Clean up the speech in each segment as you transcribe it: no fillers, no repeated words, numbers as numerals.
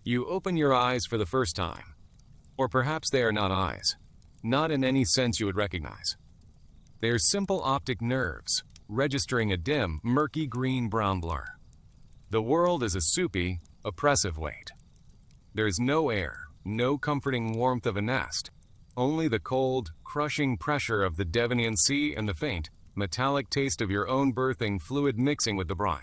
You open your eyes for the first time. Or perhaps they are not eyes. Not in any sense you would recognize. They are simple optic nerves, registering a dim, murky green-brown blur. The world is a soupy, oppressive weight. There is no air, no comforting warmth of a nest, only the cold, crushing pressure of the Devonian Sea and the faint, metallic taste of your own birthing fluid mixing with the brine.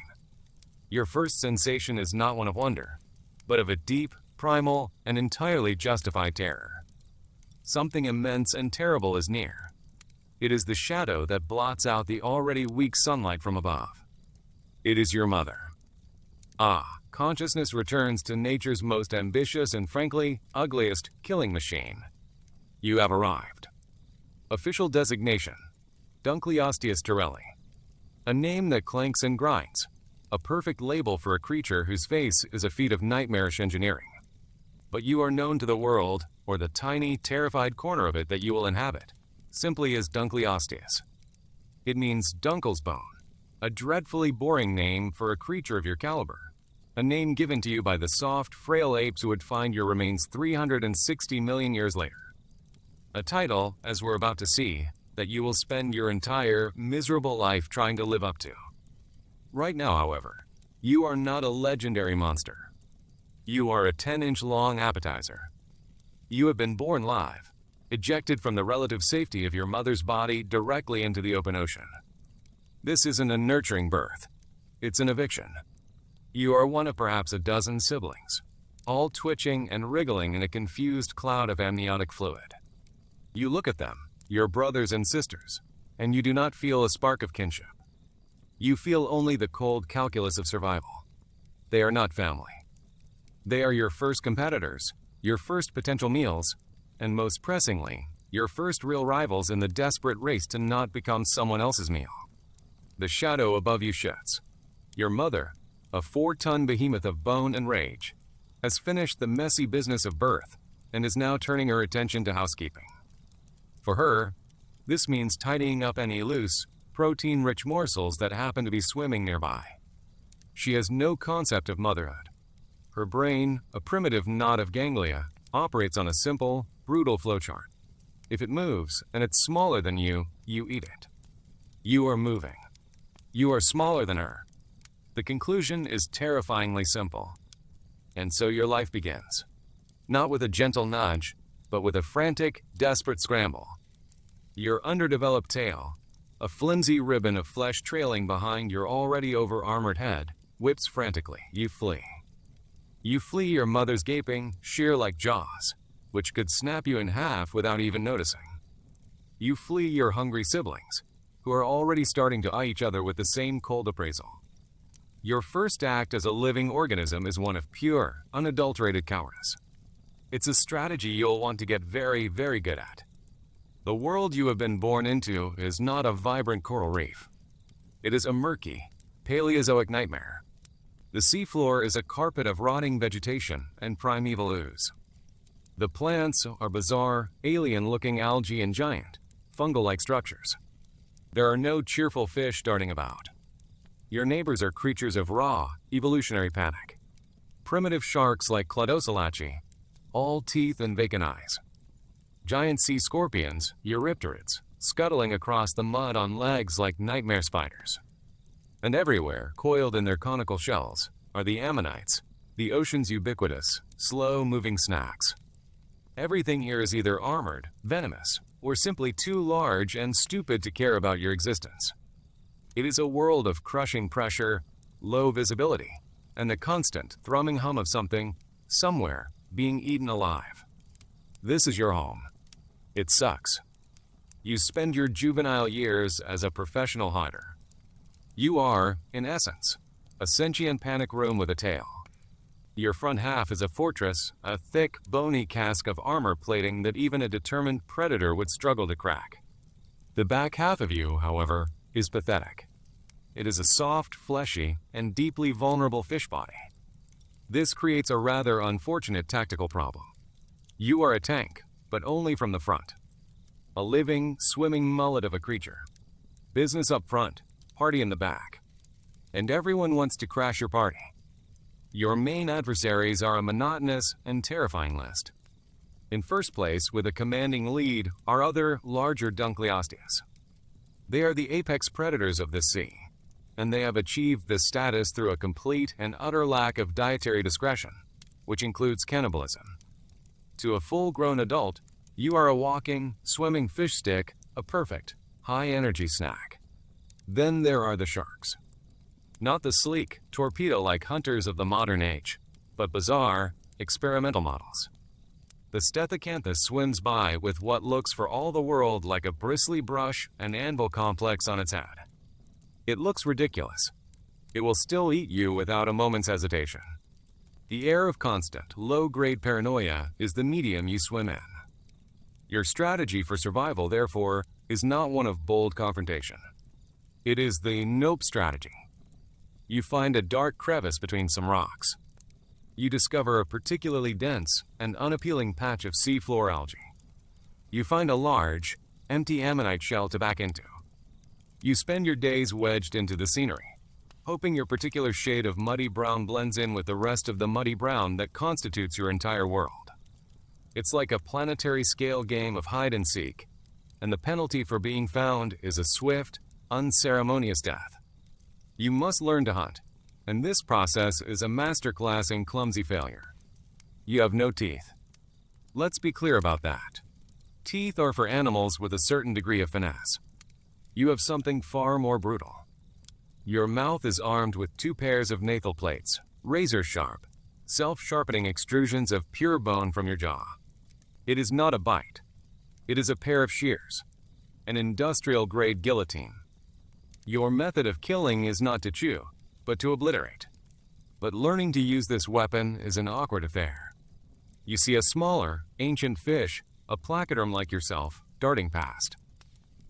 Your first sensation is not one of wonder, but of a deep, primal, and entirely justified terror. Something immense and terrible is near. It is the shadow that blots out the already weak sunlight from above. It is your mother. Ah, consciousness returns to nature's most ambitious and frankly ugliest killing machine. You have arrived. Official designation: Dunkleosteus Torelli. A name that clanks and grinds. A perfect label for a creature whose face is a feat of nightmarish engineering. But you are known to the world, or the tiny, terrified corner of it that you will inhabit, simply as Dunkleosteus. It means Dunkle's bone, a dreadfully boring name for a creature of your caliber, a name given to you by the soft, frail apes who would find your remains 360 million years later. A title, as we're about to see, that you will spend your entire, miserable life trying to live up to. Right now, however, you are not a legendary monster. You are a 10-inch long appetizer. You have been born live, ejected from the relative safety of your mother's body directly into the open ocean. This isn't a nurturing birth. It's an eviction. You are one of perhaps a dozen siblings, all twitching and wriggling in a confused cloud of amniotic fluid. You look at them, your brothers and sisters, and you do not feel a spark of kinship. You feel only the cold calculus of survival. They are not family. They are your first competitors, your first potential meals, and most pressingly, your first real rivals in the desperate race to not become someone else's meal. The shadow above you shifts. Your mother, a 4-ton behemoth of bone and rage, has finished the messy business of birth and is now turning her attention to housekeeping. For her, this means tidying up any loose, protein-rich morsels that happen to be swimming nearby. She has no concept of motherhood. Her brain, a primitive knot of ganglia, operates on a simple, brutal flowchart. If it moves, and it's smaller than you, you eat it. You are moving. You are smaller than her. The conclusion is terrifyingly simple. And so your life begins. Not with a gentle nudge, but with a frantic, desperate scramble. Your underdeveloped tail, a flimsy ribbon of flesh trailing behind your already over-armored head, whips frantically. You flee. You flee your mother's gaping, shear-like jaws, which could snap you in half without even noticing. You flee your hungry siblings, who are already starting to eye each other with the same cold appraisal. Your first act as a living organism is one of pure, unadulterated cowardice. It's a strategy you'll want to get very, very good at. The world you have been born into is not a vibrant coral reef. It is a murky, Paleozoic nightmare. The seafloor is a carpet of rotting vegetation and primeval ooze. The plants are bizarre, alien-looking algae and giant, fungal-like structures. There are no cheerful fish darting about. Your neighbors are creatures of raw, evolutionary panic. Primitive sharks like Claudocelaci, all teeth and vacant eyes. Giant sea scorpions, eurypterids, scuttling across the mud on legs like nightmare spiders. And everywhere, coiled in their conical shells, are the ammonites, the ocean's ubiquitous, slow-moving snacks. Everything here is either armored, venomous, or simply too large and stupid to care about your existence. It is a world of crushing pressure, low visibility, and the constant, thrumming hum of something, somewhere, being eaten alive. This is your home. It sucks. You spend your juvenile years as a professional hider. You are, in essence, a sentient panic room with a tail. Your front half is a fortress, a thick, bony cask of armor plating that even a determined predator would struggle to crack. The back half of you, however, is pathetic. It is a soft, fleshy, and deeply vulnerable fish body. This creates a rather unfortunate tactical problem. You are a tank, but only from the front. A living, swimming mullet of a creature. Business up front, party in the back. And everyone wants to crash your party. Your main adversaries are a monotonous and terrifying list. In first place, with a commanding lead, are other, larger Dunkleosteus. They are the apex predators of this sea, and they have achieved this status through a complete and utter lack of dietary discretion, which includes cannibalism. To a full-grown adult, you are a walking, swimming fish stick, a perfect, high-energy snack. Then there are the sharks. Not the sleek, torpedo-like hunters of the modern age, but bizarre, experimental models. The Stethecanthus swims by with what looks for all the world like a bristly brush and anvil complex on its head. It looks ridiculous. It will still eat you without a moment's hesitation. The air of constant, low-grade paranoia is the medium you swim in. Your strategy for survival, therefore, is not one of bold confrontation. It is the nope strategy. You find a dark crevice between some rocks. You discover a particularly dense and unappealing patch of seafloor algae. You find a large, empty ammonite shell to back into. You spend your days wedged into the scenery, hoping your particular shade of muddy brown blends in with the rest of the muddy brown that constitutes your entire world. It's like a planetary scale game of hide and seek, and the penalty for being found is a swift, unceremonious death. You must learn to hunt, and this process is a masterclass in clumsy failure. You have no teeth. Let's be clear about that. Teeth are for animals with a certain degree of finesse. You have something far more brutal. Your mouth is armed with 2 pairs of nasal plates, razor-sharp, self-sharpening extrusions of pure bone from your jaw. It is not a bite. It is a pair of shears, an industrial-grade guillotine. Your method of killing is not to chew, but to obliterate. But learning to use this weapon is an awkward affair. You see a smaller, ancient fish, a placoderm like yourself, darting past.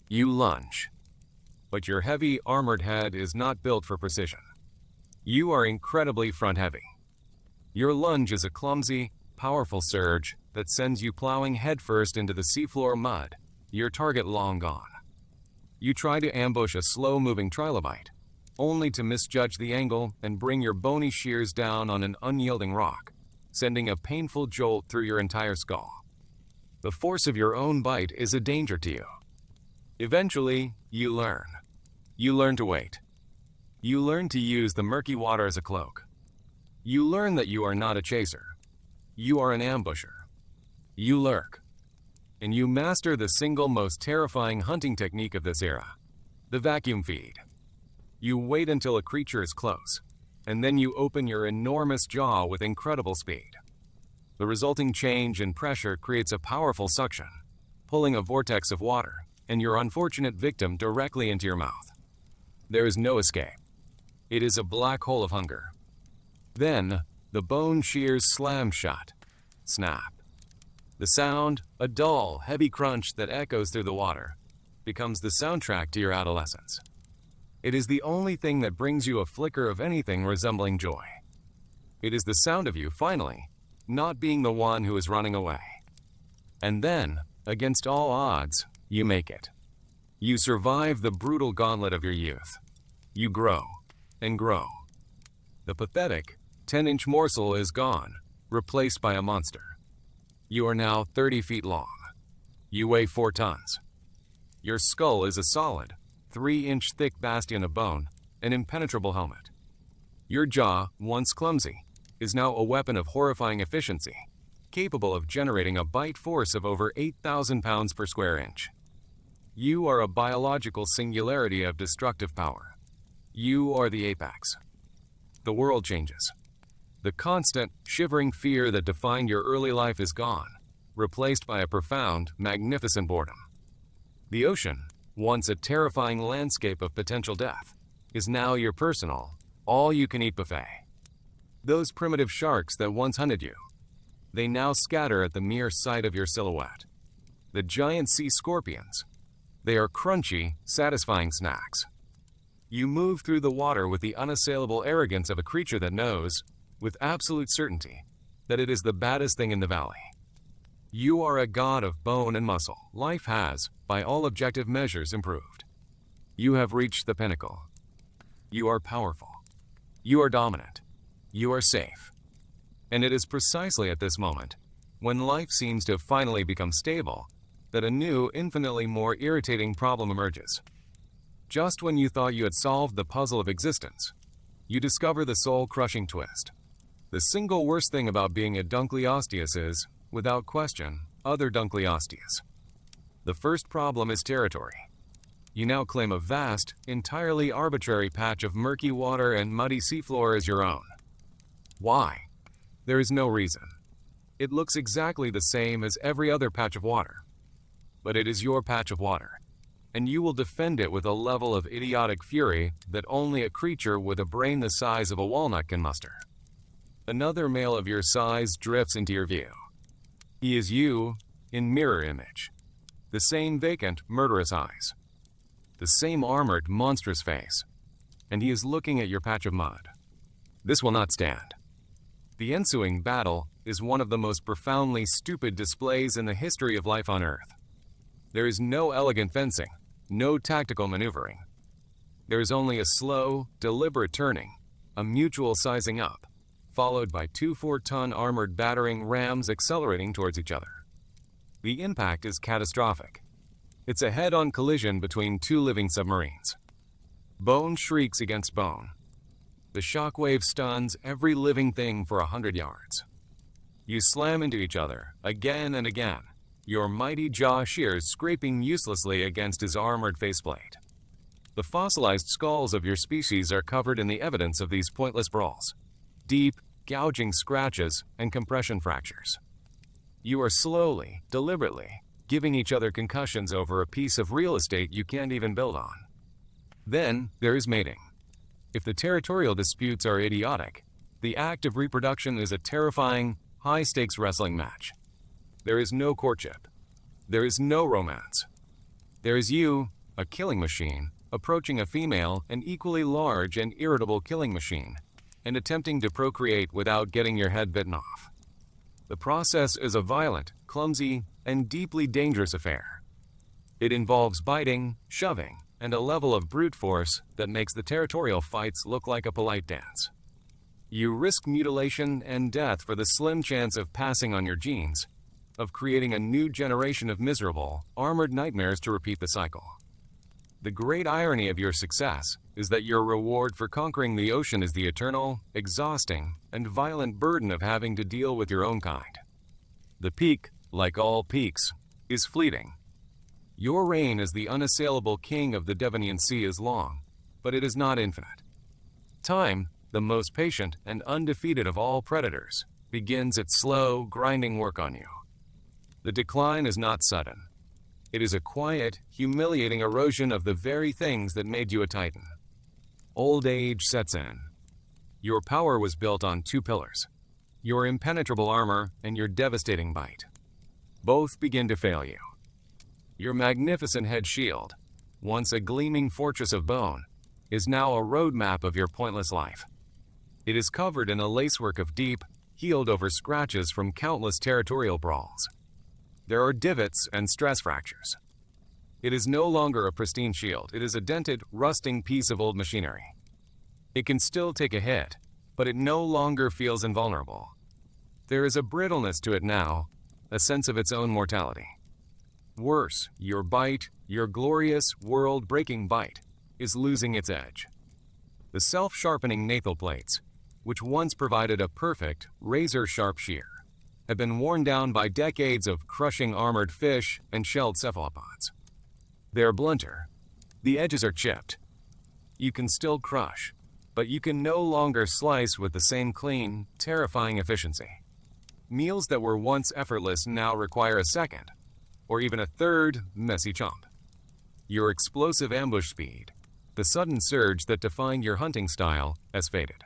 You lunge. But your heavy, armored head is not built for precision. You are incredibly front-heavy. Your lunge is a clumsy, powerful surge that sends you plowing headfirst into the seafloor mud, your target long gone. You try to ambush a slow-moving trilobite, only to misjudge the angle and bring your bony shears down on an unyielding rock, sending a painful jolt through your entire skull. The force of your own bite is a danger to you. Eventually, you learn. You learn to wait. You learn to use the murky water as a cloak. You learn that you are not a chaser. You are an ambusher. You lurk. And you master the single most terrifying hunting technique of this era, the vacuum feed. You wait until a creature is close, and then you open your enormous jaw with incredible speed. The resulting change in pressure creates a powerful suction, pulling a vortex of water and your unfortunate victim directly into your mouth. There is no escape. It is a black hole of hunger. Then, the bone shears slam shut. Snap. The sound, a dull, heavy crunch that echoes through the water, becomes the soundtrack to your adolescence. It is the only thing that brings you a flicker of anything resembling joy. It is the sound of you, finally, not being the one who is running away. And then, against all odds, you make it. You survive the brutal gauntlet of your youth. You grow and grow. The pathetic, 10-inch morsel is gone, replaced by a monster. You are now 30 feet long. You weigh 4 tons. Your skull is a solid, 3-inch thick bastion of bone, an impenetrable helmet. Your jaw, once clumsy, is now a weapon of horrifying efficiency, capable of generating a bite force of over 8,000 pounds per square inch. You are a biological singularity of destructive power. You are the apex. The world changes. The constant, shivering fear that defined your early life is gone, replaced by a profound, magnificent boredom. The ocean, once a terrifying landscape of potential death, is now your personal, all-you-can-eat buffet. Those primitive sharks that once hunted you, they now scatter at the mere sight of your silhouette. The giant sea scorpions, they are crunchy, satisfying snacks. You move through the water with the unassailable arrogance of a creature that knows, with absolute certainty, that it is the baddest thing in the valley. You are a god of bone and muscle. Life has, by all objective measures, improved. You have reached the pinnacle. You are powerful. You are dominant. You are safe. And it is precisely at this moment, when life seems to have finally become stable, that a new, infinitely more irritating problem emerges. Just when you thought you had solved the puzzle of existence, you discover the soul-crushing twist. The single worst thing about being a Dunkleosteus is, without question, other Dunkleosteus. The first problem is territory. You now claim a vast, entirely arbitrary patch of murky water and muddy seafloor as your own. Why? There is no reason. It looks exactly the same as every other patch of water. But it is your patch of water, and you will defend it with a level of idiotic fury that only a creature with a brain the size of a walnut can muster. Another male of your size drifts into your view. He is you in mirror image. The same vacant, murderous eyes. The same armored, monstrous face. And he is looking at your patch of mud. This will not stand. The ensuing battle is one of the most profoundly stupid displays in the history of life on Earth. There is no elegant fencing, no tactical maneuvering. There is only a slow, deliberate turning, a mutual sizing up, followed by 2 4-ton armored battering rams accelerating towards each other. The impact is catastrophic. It's a head-on collision between 2 living submarines. Bone shrieks against bone. The shockwave stuns every living thing for 100 yards. You slam into each other, again and again, your mighty jaw shears scraping uselessly against his armored faceplate. The fossilized skulls of your species are covered in the evidence of these pointless brawls. Deep, gouging scratches and compression fractures. You are slowly, deliberately, giving each other concussions over a piece of real estate you can't even build on. Then there is mating. If the territorial disputes are idiotic, the act of reproduction is a terrifying, high-stakes wrestling match. There is no courtship. There is no romance. There is you, a killing machine, approaching a female, an equally large and irritable killing machine, and attempting to procreate without getting your head bitten off. The process is a violent, clumsy, and deeply dangerous affair. It involves biting, shoving, and a level of brute force that makes the territorial fights look like a polite dance. You risk mutilation and death for the slim chance of passing on your genes, of creating a new generation of miserable, armored nightmares to repeat the cycle. The great irony of your success is that your reward for conquering the ocean is the eternal, exhausting, and violent burden of having to deal with your own kind. The peak, like all peaks, is fleeting. Your reign as the unassailable king of the Devonian Sea is long, but it is not infinite. Time, the most patient and undefeated of all predators, begins its slow, grinding work on you. The decline is not sudden. It is a quiet, humiliating erosion of the very things that made you a titan. Old age sets in. Your power was built on 2 pillars, your impenetrable armor and your devastating bite. Both begin to fail you. Your magnificent head shield, once a gleaming fortress of bone, is now a roadmap of your pointless life. It is covered in a lacework of deep, healed-over scratches from countless territorial brawls. There are divots and stress fractures. It is no longer a pristine shield. It is a dented, rusting piece of old machinery. It can still take a hit, but it no longer feels invulnerable. There is a brittleness to it now, a sense of its own mortality. Worse, your bite, your glorious, world-breaking bite, is losing its edge. The self-sharpening nathal plates, which once provided a perfect, razor-sharp shear, have been worn down by decades of crushing armored fish and shelled cephalopods. They are blunter. The edges are chipped. You can still crush, but you can no longer slice with the same clean, terrifying efficiency. Meals that were once effortless now require a second, or even a third, messy chomp. Your explosive ambush speed, the sudden surge that defined your hunting style, has faded.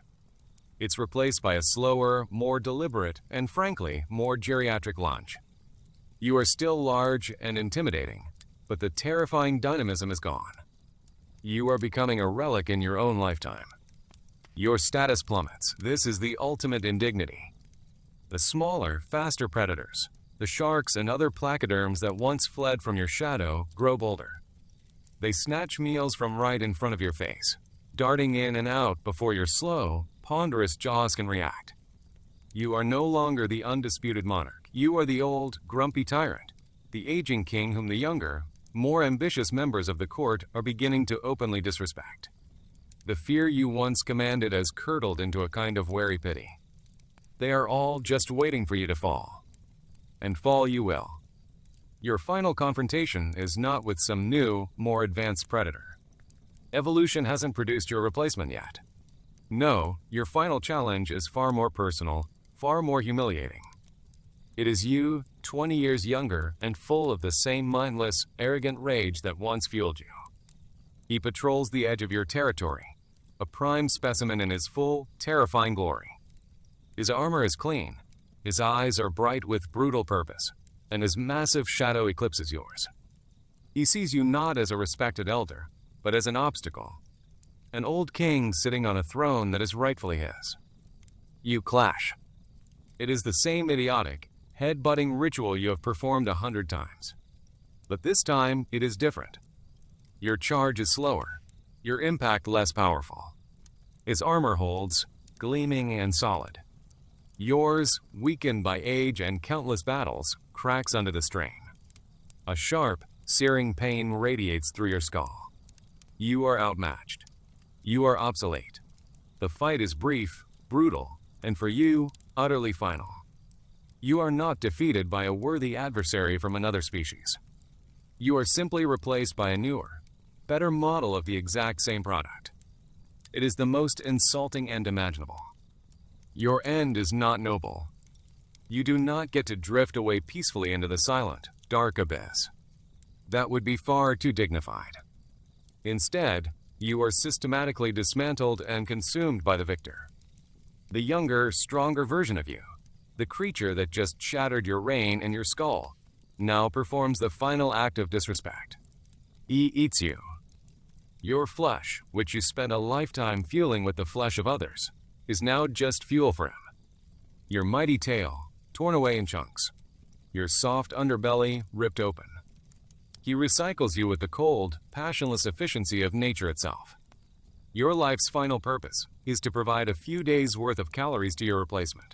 It's replaced by a slower, more deliberate, and frankly, more geriatric lunge. You are still large and intimidating, but the terrifying dynamism is gone. You are becoming a relic in your own lifetime. Your status plummets. This is the ultimate indignity. The smaller, faster predators, the sharks and other placoderms that once fled from your shadow, grow bolder. They snatch meals from right in front of your face, darting in and out before your slow, ponderous jaws can react. You are no longer the undisputed monarch. You are the old, grumpy tyrant, the aging king whom the younger, more ambitious members of the court are beginning to openly disrespect. The fear you once commanded has curdled into a kind of wary pity. They are all just waiting for you to fall. And fall you will. Your final confrontation is not with some new, more advanced predator. Evolution hasn't produced your replacement yet. No, your final challenge is far more personal, far more humiliating. It is you, 20 years younger and full of the same mindless, arrogant rage that once fueled you. He patrols the edge of your territory, a prime specimen in his full, terrifying glory. His armor is clean, his eyes are bright with brutal purpose, and his massive shadow eclipses yours. He sees you not as a respected elder, but as an obstacle, an old king sitting on a throne that is rightfully his. You clash. It is the same idiotic, head-butting ritual you have performed 100 times. But this time, it is different. Your charge is slower, your impact less powerful. His armor holds, gleaming and solid. Yours, weakened by age and countless battles, cracks under the strain. A sharp, searing pain radiates through your skull. You are outmatched. You are obsolete. The fight is brief, brutal, and for you, utterly final. You are not defeated by a worthy adversary from another species. You are simply replaced by a newer, better model of the exact same product. It is the most insulting end imaginable. Your end is not noble. You do not get to drift away peacefully into the silent, dark abyss. That would be far too dignified. Instead, you are systematically dismantled and consumed by the victor. The younger, stronger version of you, the creature that just shattered your reign and your skull, now performs the final act of disrespect. He eats you. Your flesh, which you spent a lifetime fueling with the flesh of others, is now just fuel for him. Your mighty tail, torn away in chunks. Your soft underbelly ripped open. He recycles you with the cold, passionless efficiency of nature itself. Your life's final purpose is to provide a few days' worth of calories to your replacement.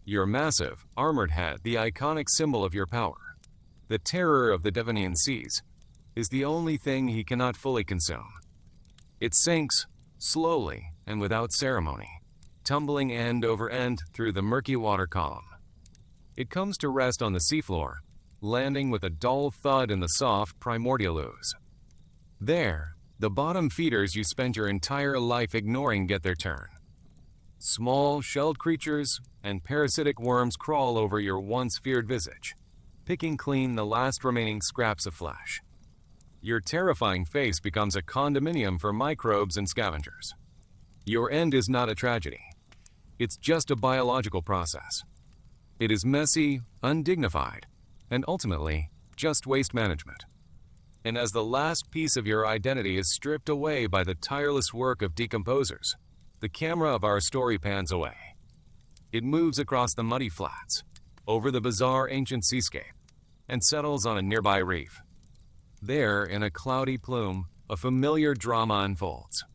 Your massive, armored head, the iconic symbol of your power, the terror of the Devonian seas, is the only thing he cannot fully consume. It sinks, slowly and without ceremony, tumbling end over end through the murky water column. It comes to rest on the seafloor, landing with a dull thud in the soft, primordial ooze. There, the bottom feeders you spent your entire life ignoring get their turn. Small, shelled creatures and parasitic worms crawl over your once feared visage, picking clean the last remaining scraps of flesh. Your terrifying face becomes a condominium for microbes and scavengers. Your end is not a tragedy. It's just a biological process. It is messy, undignified, and ultimately, just waste management. And as the last piece of your identity is stripped away by the tireless work of decomposers, the camera of our story pans away. It moves across the muddy flats, over the bizarre ancient seascape, and settles on a nearby reef. There, in a cloudy plume, a familiar drama unfolds.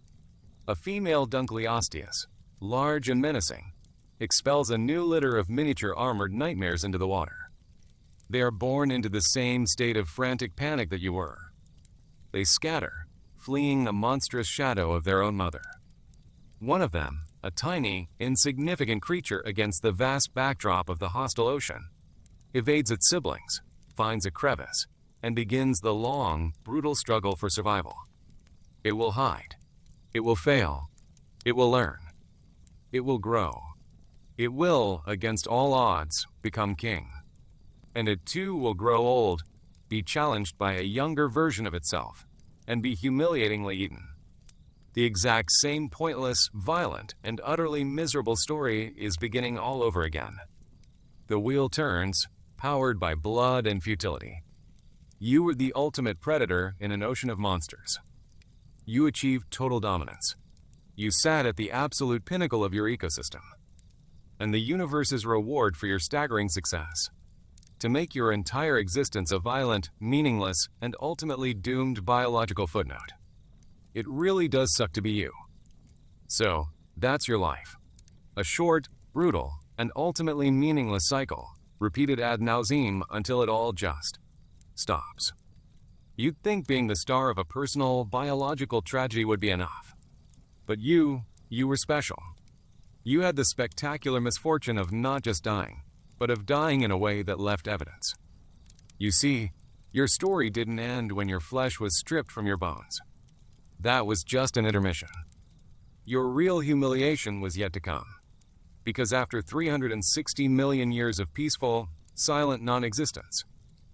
A female Dunkleosteus, large and menacing, expels a new litter of miniature armored nightmares into the water. They are born into the same state of frantic panic that you were. They scatter, fleeing the monstrous shadow of their own mother. One of them, a tiny, insignificant creature against the vast backdrop of the hostile ocean, evades its siblings, finds a crevice, and begins the long, brutal struggle for survival. It will hide. It will fail. It will learn. It will grow. It will, against all odds, become king. And it too will grow old, be challenged by a younger version of itself, and be humiliatingly eaten. The exact same pointless, violent, and utterly miserable story is beginning all over again. The wheel turns, powered by blood and futility. You were the ultimate predator in an ocean of monsters. You achieved total dominance. You sat at the absolute pinnacle of your ecosystem. And the universe's reward for your staggering success: to make your entire existence a violent, meaningless, and ultimately doomed biological footnote. It really does suck to be you. So, That's your life. A short, brutal, and ultimately meaningless cycle, repeated ad nauseam until it all just stops. You'd think being the star of a personal, biological tragedy would be enough. But you were special. You had the spectacular misfortune of not just dying, but of dying in a way that left evidence. You see, your story didn't end when your flesh was stripped from your bones. That was just an intermission. Your real humiliation was yet to come. Because after 360 million years of peaceful, silent non-existence,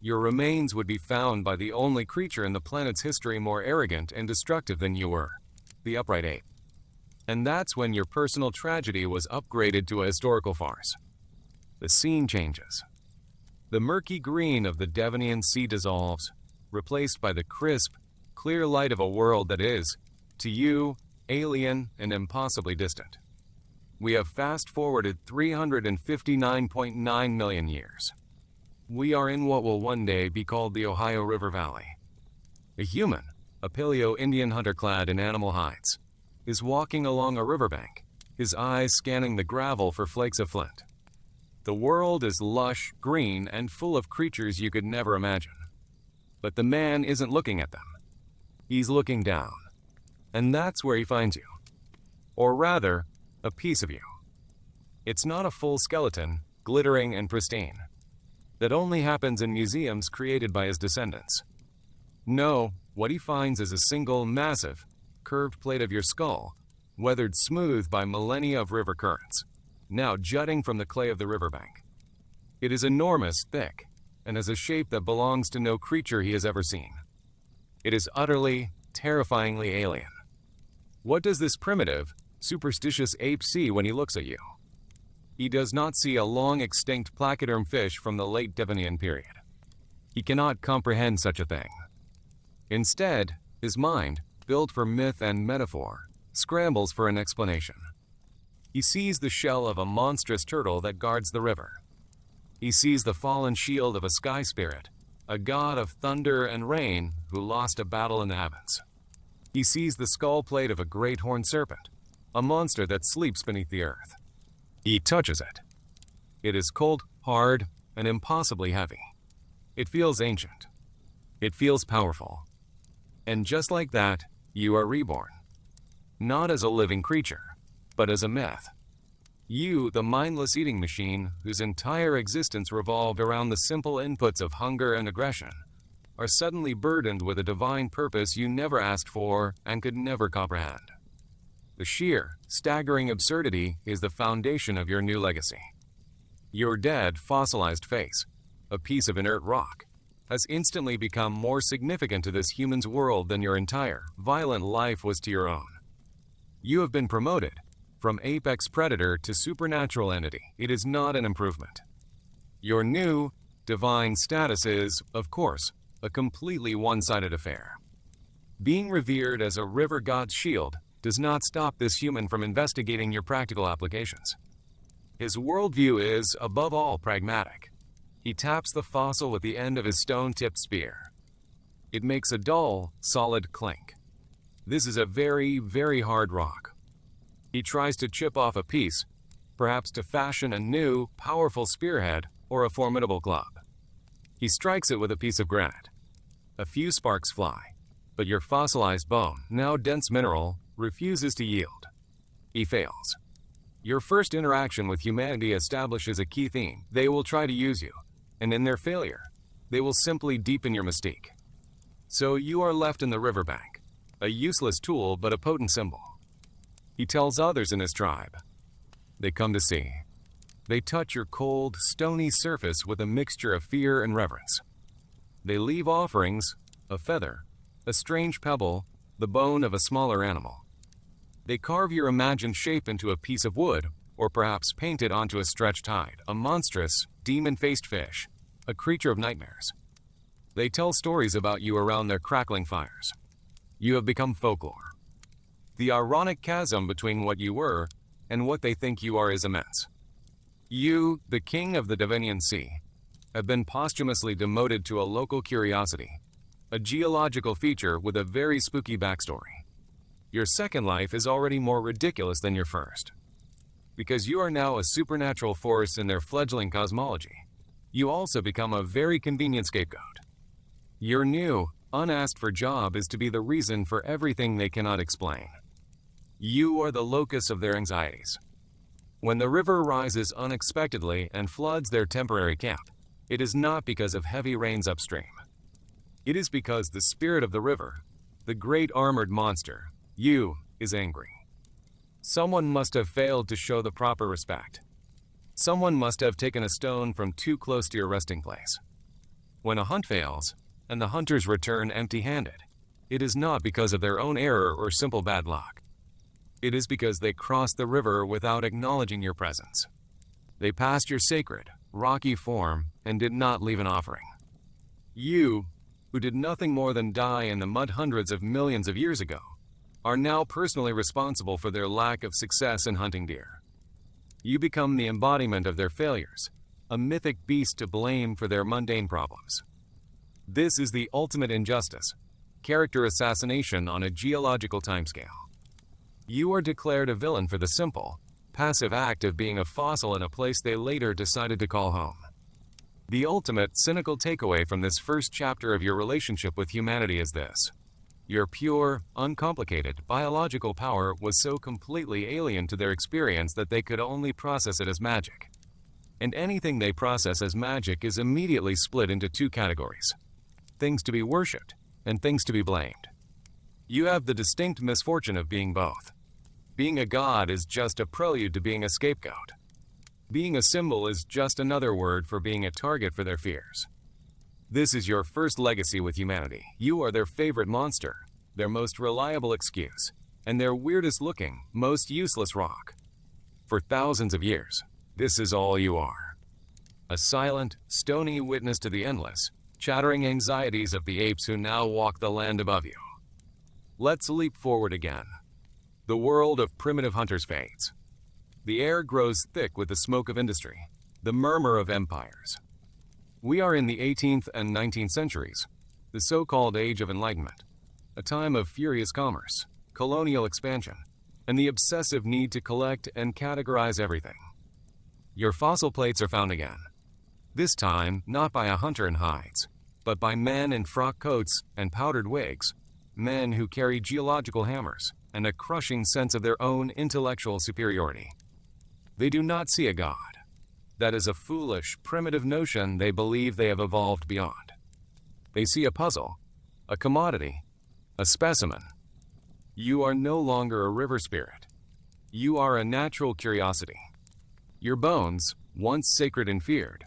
your remains would be found by the only creature in the planet's history more arrogant and destructive than you were, the upright ape. And that's when your personal tragedy was upgraded to a historical farce. The scene changes. The murky green of the Devonian Sea dissolves, replaced by the crisp, clear light of a world that is, to you, alien and impossibly distant. We have fast-forwarded 359.9 million years. We are in what will one day be called the Ohio River Valley. A human, a Paleo-Indian hunter clad in animal hides, is walking along a riverbank, his eyes scanning the gravel for flakes of flint. The world is lush, green, and full of creatures you could never imagine. But the man isn't looking at them. He's looking down. And that's where he finds you. Or rather, a piece of you. It's not a full skeleton, glittering and pristine. That only happens in museums created by his descendants. No, what he finds is a single, massive, curved plate of your skull, weathered smooth by millennia of river currents, now jutting from the clay of the riverbank. It is enormous, thick, and has a shape that belongs to no creature he has ever seen. It is utterly, terrifyingly alien. What does this primitive, superstitious ape see when he looks at you? He does not see a long-extinct placoderm fish from the late Devonian period. He cannot comprehend such a thing. Instead, his mind, built for myth and metaphor, scrambles for an explanation. He sees the shell of a monstrous turtle that guards the river. He sees the fallen shield of a sky spirit, a god of thunder and rain who lost a battle in the heavens. He sees the skull plate of a great horned serpent, a monster that sleeps beneath the earth. He touches it. It is cold, hard, and impossibly heavy. It feels ancient. It feels powerful. And just like that, you are reborn. Not as a living creature, but as a myth. You, the mindless eating machine whose entire existence revolved around the simple inputs of hunger and aggression, are suddenly burdened with a divine purpose you never asked for and could never comprehend. The sheer, staggering absurdity is the foundation of your new legacy. Your dead, fossilized face, a piece of inert rock, has instantly become more significant to this human's world than your entire, violent life was to your own. You have been promoted from apex predator to supernatural entity. It is not an improvement. Your new, divine status is, of course, a completely one-sided affair. Being revered as a river god's shield does not stop this human from investigating your practical applications. His worldview is, above all, pragmatic. He taps the fossil with the end of his stone-tipped spear. It makes a dull, solid clink. This is a very, very hard rock. He tries to chip off a piece, perhaps to fashion a new, powerful spearhead or a formidable club. He strikes it with a piece of granite. A few sparks fly, but your fossilized bone, now dense mineral, refuses to yield. He fails. Your first interaction with humanity establishes a key theme. They will try to use you, and in their failure, they will simply deepen your mystique. So you are left in the riverbank, a useless tool but a potent symbol. He tells others in his tribe. They come to see. They touch your cold, stony surface with a mixture of fear and reverence. They leave offerings, a feather, a strange pebble, the bone of a smaller animal. They carve your imagined shape into a piece of wood, or perhaps paint it onto a stretched hide, a monstrous, demon-faced fish, a creature of nightmares. They tell stories about you around their crackling fires. You have become folklore. The ironic chasm between what you were and what they think you are is immense. You, the king of the Devonian Sea, have been posthumously demoted to a local curiosity, a geological feature with a very spooky backstory. Your second life is already more ridiculous than your first. Because you are now a supernatural force in their fledgling cosmology, you also become a very convenient scapegoat. Your new, unasked-for job is to be the reason for everything they cannot explain. You are the locus of their anxieties. When the river rises unexpectedly and floods their temporary camp, it is not because of heavy rains upstream. It is because the spirit of the river, the great armored monster, you, is angry. Someone must have failed to show the proper respect. Someone must have taken a stone from too close to your resting place. When a hunt fails, and the hunters return empty-handed, it is not because of their own error or simple bad luck. It is because they crossed the river without acknowledging your presence. They passed your sacred, rocky form and did not leave an offering. You, who did nothing more than die in the mud hundreds of millions of years ago, are now personally responsible for their lack of success in hunting deer. You become the embodiment of their failures, a mythic beast to blame for their mundane problems. This is the ultimate injustice, character assassination on a geological timescale. You are declared a villain for the simple, passive act of being a fossil in a place they later decided to call home. The ultimate cynical takeaway from this first chapter of your relationship with humanity is this. Your pure, uncomplicated, biological power was so completely alien to their experience that they could only process it as magic. And anything they process as magic is immediately split into two categories: things to be worshipped and things to be blamed. You have the distinct misfortune of being both. Being a god is just a prelude to being a scapegoat. Being a symbol is just another word for being a target for their fears. This is your first legacy with humanity. You are their favorite monster, their most reliable excuse, and their weirdest looking, most useless rock. For thousands of years, this is all you are. A silent, stony witness to the endless, chattering anxieties of the apes who now walk the land above you. Let's leap forward again. The world of primitive hunters fades. The air grows thick with the smoke of industry, the murmur of empires. We are in the 18th and 19th centuries, the so-called Age of Enlightenment, a time of furious commerce, colonial expansion, and the obsessive need to collect and categorize everything. Your fossil plates are found again. This time, not by a hunter in hides, but by men in frock coats and powdered wigs, men who carry geological hammers and a crushing sense of their own intellectual superiority. They do not see a god. That is a foolish, primitive notion they believe they have evolved beyond. They see a puzzle, a commodity, a specimen. You are no longer a river spirit. You are a natural curiosity. Your bones, once sacred and feared,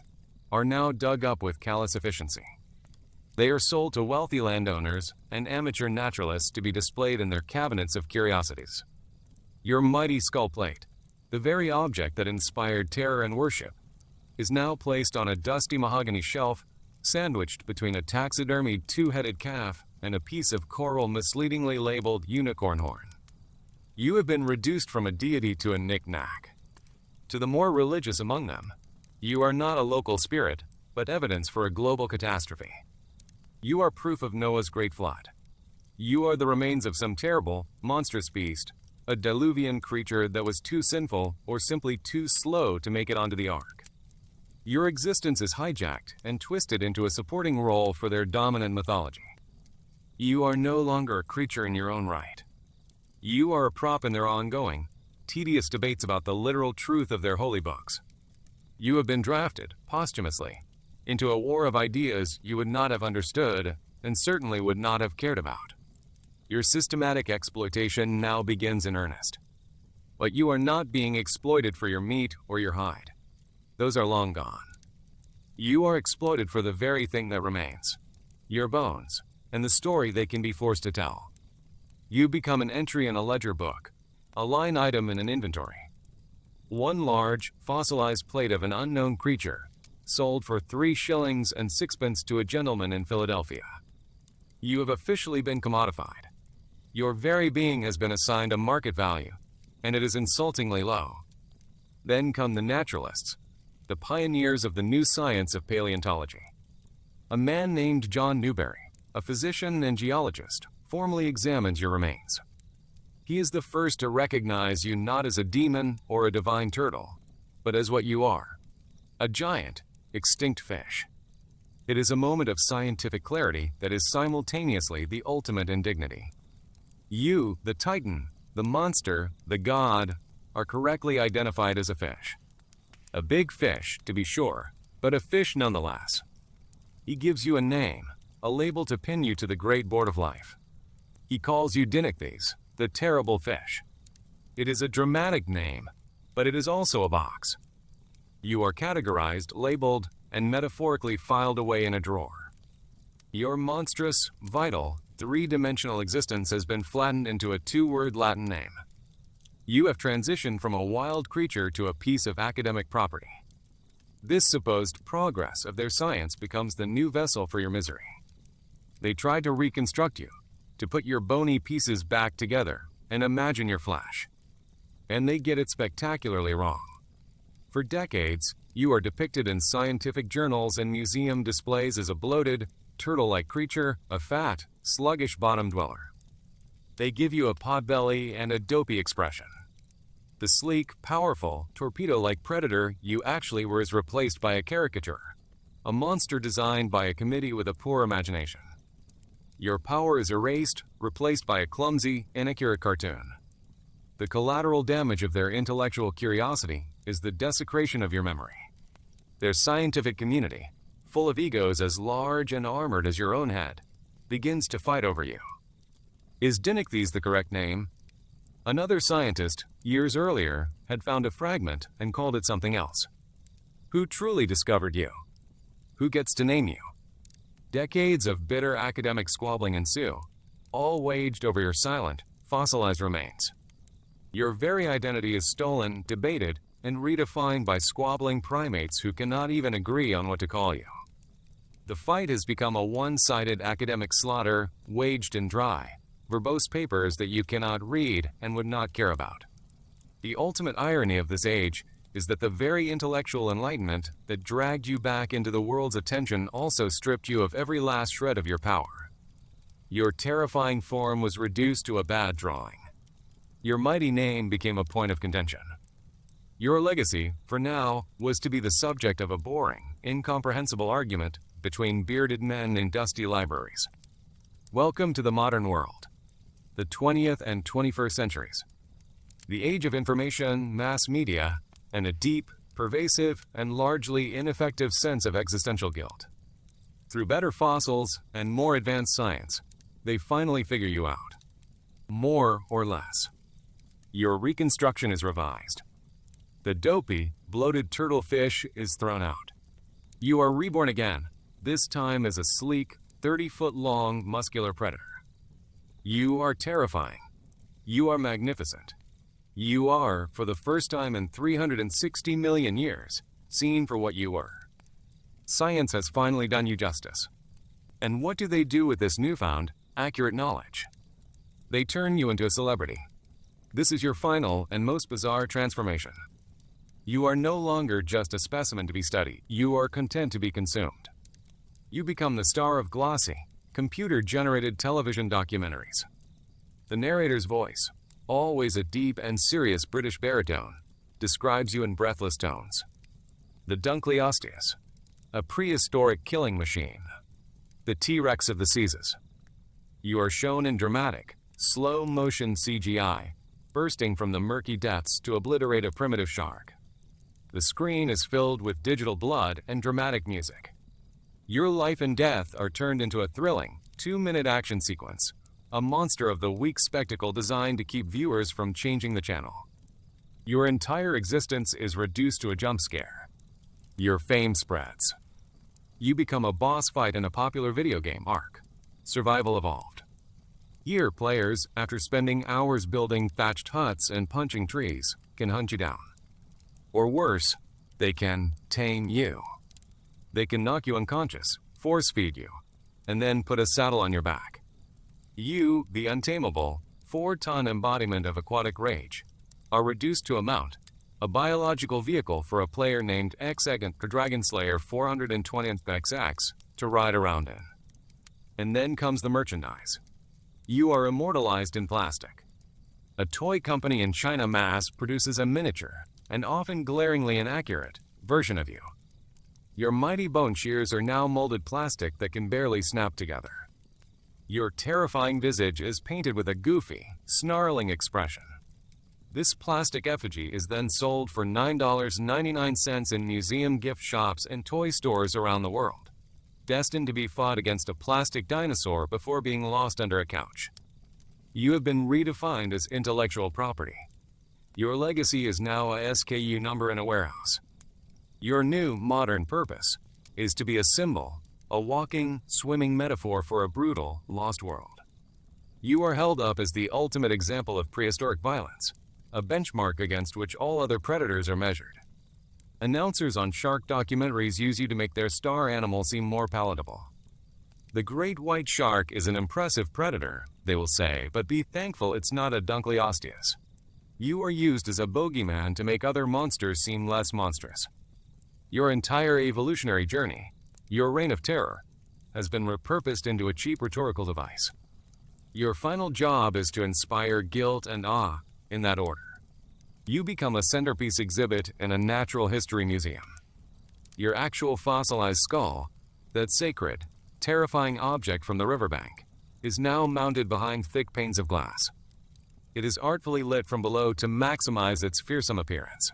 are now dug up with callous efficiency. They are sold to wealthy landowners and amateur naturalists to be displayed in their cabinets of curiosities. Your mighty skull plate, the very object that inspired terror and worship, is now placed on a dusty mahogany shelf, sandwiched between a taxidermied two-headed calf and a piece of coral misleadingly labeled unicorn horn. You have been reduced from a deity to a knick-knack. To the more religious among them, you are not a local spirit, but evidence for a global catastrophe. You are proof of Noah's great flood. You are the remains of some terrible, monstrous beast, a diluvian creature that was too sinful or simply too slow to make it onto the ark. Your existence is hijacked and twisted into a supporting role for their dominant mythology. You are no longer a creature in your own right. You are a prop in their ongoing, tedious debates about the literal truth of their holy books. You have been drafted, posthumously, into a war of ideas you would not have understood and certainly would not have cared about. Your systematic exploitation now begins in earnest. But you are not being exploited for your meat or your hide. Those are long gone. You are exploited for the very thing that remains, your bones, and the story they can be forced to tell. You become an entry in a ledger book, a line item in an inventory. One large, fossilized plate of an unknown creature, sold for 3 shillings and 6pence to a gentleman in Philadelphia. You have officially been commodified. Your very being has been assigned a market value, and it is insultingly low. Then come the naturalists, the pioneers of the new science of paleontology. A man named John Newberry, a physician and geologist, formally examines your remains. He is the first to recognize you not as a demon or a divine turtle, but as what you are, a giant, extinct fish. It is a moment of scientific clarity that is simultaneously the ultimate indignity. You, the titan, the monster, the god, are correctly identified as a fish. A big fish, to be sure, but a fish nonetheless. He gives you a name, a label to pin you to the great board of life. He calls you Dunkleosteus, the terrible fish. It is a dramatic name, but it is also a box. You are categorized, labeled, and metaphorically filed away in a drawer. Your monstrous, vital, three-dimensional existence has been flattened into a two-word Latin name. You have transitioned from a wild creature to a piece of academic property. This supposed progress of their science becomes the new vessel for your misery. They try to reconstruct you, to put your bony pieces back together and imagine your flesh. And they get it spectacularly wrong. For decades, you are depicted in scientific journals and museum displays as a bloated, turtle-like creature, a fat, sluggish bottom dweller. They give you a potbelly and a dopey expression. The sleek, powerful, torpedo-like predator you actually were is replaced by a caricature, a monster designed by a committee with a poor imagination. Your power is erased, replaced by a clumsy, inaccurate cartoon. The collateral damage of their intellectual curiosity is the desecration of your memory. Their scientific community, full of egos as large and armored as your own head, begins to fight over you. Is Dunkleosteus the correct name? Another scientist, years earlier, had found a fragment and called it something else. Who truly discovered you? Who gets to name you? Decades of bitter academic squabbling ensue, all waged over your silent, fossilized remains. Your very identity is stolen, debated, and redefined by squabbling primates who cannot even agree on what to call you. The fight has become a one-sided academic slaughter, waged in dry, verbose papers that you cannot read and would not care about. The ultimate irony of this age is that the very intellectual enlightenment that dragged you back into the world's attention also stripped you of every last shred of your power. Your terrifying form was reduced to a bad drawing. Your mighty name became a point of contention. Your legacy, for now, was to be the subject of a boring, incomprehensible argument between bearded men in dusty libraries. Welcome to the modern world, the 20th and 21st centuries, the age of information, mass media, and a deep, pervasive, and largely ineffective sense of existential guilt. Through better fossils and more advanced science, they finally figure you out. More or less. Your reconstruction is revised. The dopey, bloated turtle fish is thrown out. You are reborn again, this time as a sleek, 30-foot-long, muscular predator. You are terrifying. You are magnificent. You are, for the first time in 360 million years, seen for what you were. Science has finally done you justice. And what do they do with this newfound, accurate knowledge? They turn you into a celebrity. This is your final and most bizarre transformation. You are no longer just a specimen to be studied. You are content to be consumed. You become the star of glossy, computer-generated television documentaries. The narrator's voice, always a deep and serious British baritone, describes you in breathless tones. The Dunkleosteus, a prehistoric killing machine. The T-Rex of the seas. You are shown in dramatic, slow-motion CGI, bursting from the murky depths to obliterate a primitive shark. The screen is filled with digital blood and dramatic music. Your life and death are turned into a thrilling, 2-minute action sequence, a monster of the weak spectacle designed to keep viewers from changing the channel. Your entire existence is reduced to a jump scare. Your fame spreads. You become a boss fight in a popular video game, Ark: Survival Evolved. Here, players, after spending hours building thatched huts and punching trees, can hunt you down. Or worse, they can tame you. They can knock you unconscious, force feed you, and then put a saddle on your back. You, the untamable, 4-ton embodiment of aquatic rage, are reduced to a mount, a biological vehicle for a player named X-Egant Dragonslayer 420XX to ride around in. And then comes the merchandise. You are immortalized in plastic. A toy company in China mass produces a miniature, and often glaringly inaccurate, version of you. Your mighty bone shears are now molded plastic that can barely snap together. Your terrifying visage is painted with a goofy, snarling expression. This plastic effigy is then sold for $9.99 in museum gift shops and toy stores around the world, destined to be fought against a plastic dinosaur before being lost under a couch. You have been redefined as intellectual property. Your legacy is now a SKU number in a warehouse. Your new, modern purpose is to be a symbol, a walking, swimming metaphor for a brutal, lost world. You are held up as the ultimate example of prehistoric violence, a benchmark against which all other predators are measured. Announcers on shark documentaries use you to make their star animal seem more palatable. The great white shark is an impressive predator, they will say, but be thankful it's not a Dunkleosteus. You are used as a bogeyman to make other monsters seem less monstrous. Your entire evolutionary journey, your reign of terror, has been repurposed into a cheap rhetorical device. Your final job is to inspire guilt and awe, in that order. You become a centerpiece exhibit in a natural history museum. Your actual fossilized skull, that sacred, terrifying object from the riverbank, is now mounted behind thick panes of glass. It is artfully lit from below to maximize its fearsome appearance.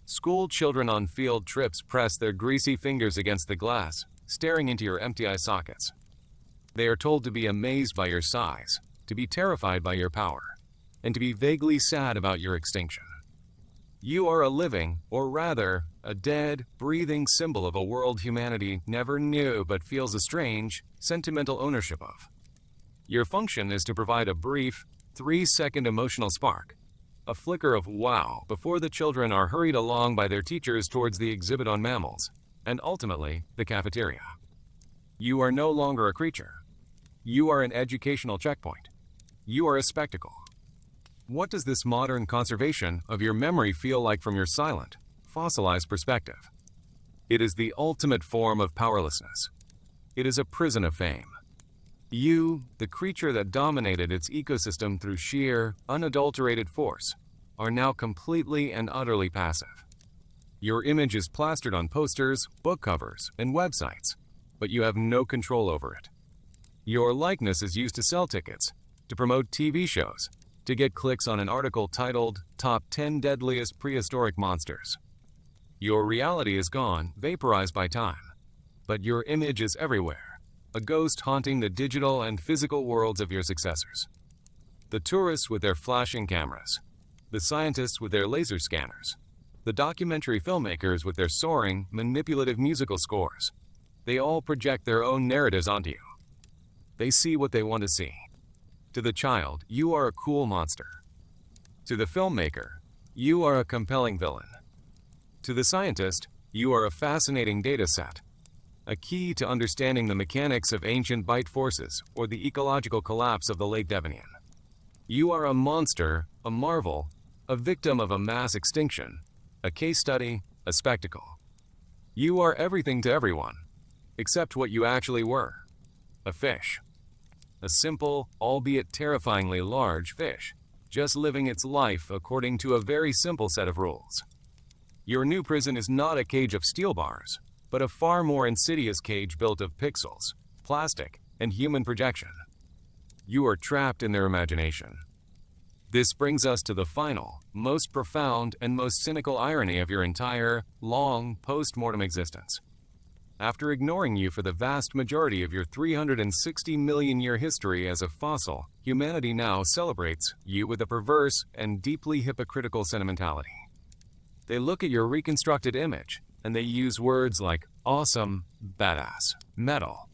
School children on field trips press their greasy fingers against the glass, staring into your empty eye sockets. They are told to be amazed by your size, to be terrified by your power, and to be vaguely sad about your extinction. You are a living, or rather, a dead, breathing symbol of a world humanity never knew but feels a strange, sentimental ownership of. Your function is to provide a brief, 3-second emotional spark, a flicker of wow before the children are hurried along by their teachers towards the exhibit on mammals, and ultimately, the cafeteria. You are no longer a creature. You are an educational checkpoint. You are a spectacle. What does this modern conservation of your memory feel like from your silent, fossilized perspective? It is the ultimate form of powerlessness. It is a prison of fame. You, the creature that dominated its ecosystem through sheer, unadulterated force, are now completely and utterly passive. Your image is plastered on posters, book covers, and websites, but you have no control over it. Your likeness is used to sell tickets, to promote TV shows, to get clicks on an article titled Top 10 Deadliest Prehistoric Monsters. Your reality is gone, vaporized by time, but your image is everywhere, a ghost haunting the digital and physical worlds of your successors. The tourists with their flashing cameras, the scientists with their laser scanners, the documentary filmmakers with their soaring, manipulative musical scores, they all project their own narratives onto you. They see what they want to see. To the child, you are a cool monster. To the filmmaker, you are a compelling villain. To the scientist, you are a fascinating data set, a key to understanding the mechanics of ancient bite forces or the ecological collapse of the late Devonian. You are a monster, a marvel, a victim of a mass extinction, a case study, a spectacle. You are everything to everyone, except what you actually were, a fish. A simple, albeit terrifyingly large fish, just living its life according to a very simple set of rules. Your new prison is not a cage of steel bars, but a far more insidious cage built of pixels, plastic, and human projection. You are trapped in their imagination. This brings us to the final, most profound, and most cynical irony of your entire, long, post-mortem existence. After ignoring you for the vast majority of your 360 million year history as a fossil, humanity now celebrates you with a perverse and deeply hypocritical sentimentality. They look at your reconstructed image, and they use words like awesome, badass, metal.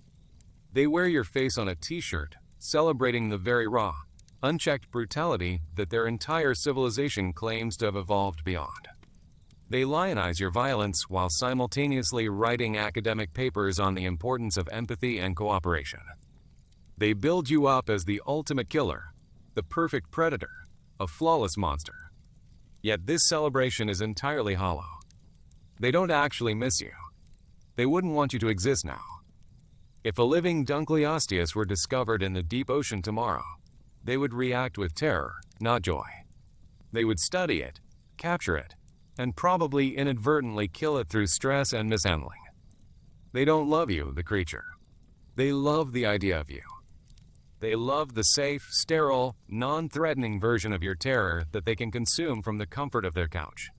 They wear your face on a t-shirt, celebrating the very raw, unchecked brutality that their entire civilization claims to have evolved beyond. They lionize your violence while simultaneously writing academic papers on the importance of empathy and cooperation. They build you up as the ultimate killer, the perfect predator, a flawless monster. Yet this celebration is entirely hollow. They don't actually miss you. They wouldn't want you to exist now. If a living Dunkleosteus were discovered in the deep ocean tomorrow, they would react with terror, not joy. They would study it, capture it, and probably inadvertently kill it through stress and mishandling. They don't love you, the creature. They love the idea of you. They love the safe, sterile, non-threatening version of your terror that they can consume from the comfort of their couch.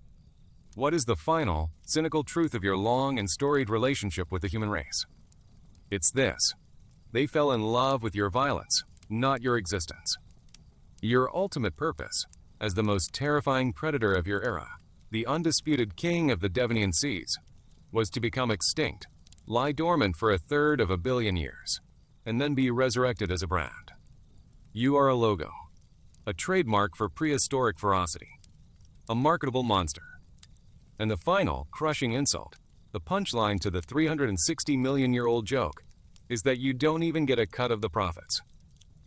What is the final, cynical truth of your long and storied relationship with the human race? It's this: they fell in love with your violence, not your existence. Your ultimate purpose, as the most terrifying predator of your era, the undisputed king of the Devonian seas, was to become extinct, lie dormant for 1/3 of a billion years, and then be resurrected as a brand. You are a logo, a trademark for prehistoric ferocity, a marketable monster. And the final, crushing insult, the punchline to the 360-million-year-old joke, is that you don't even get a cut of the profits.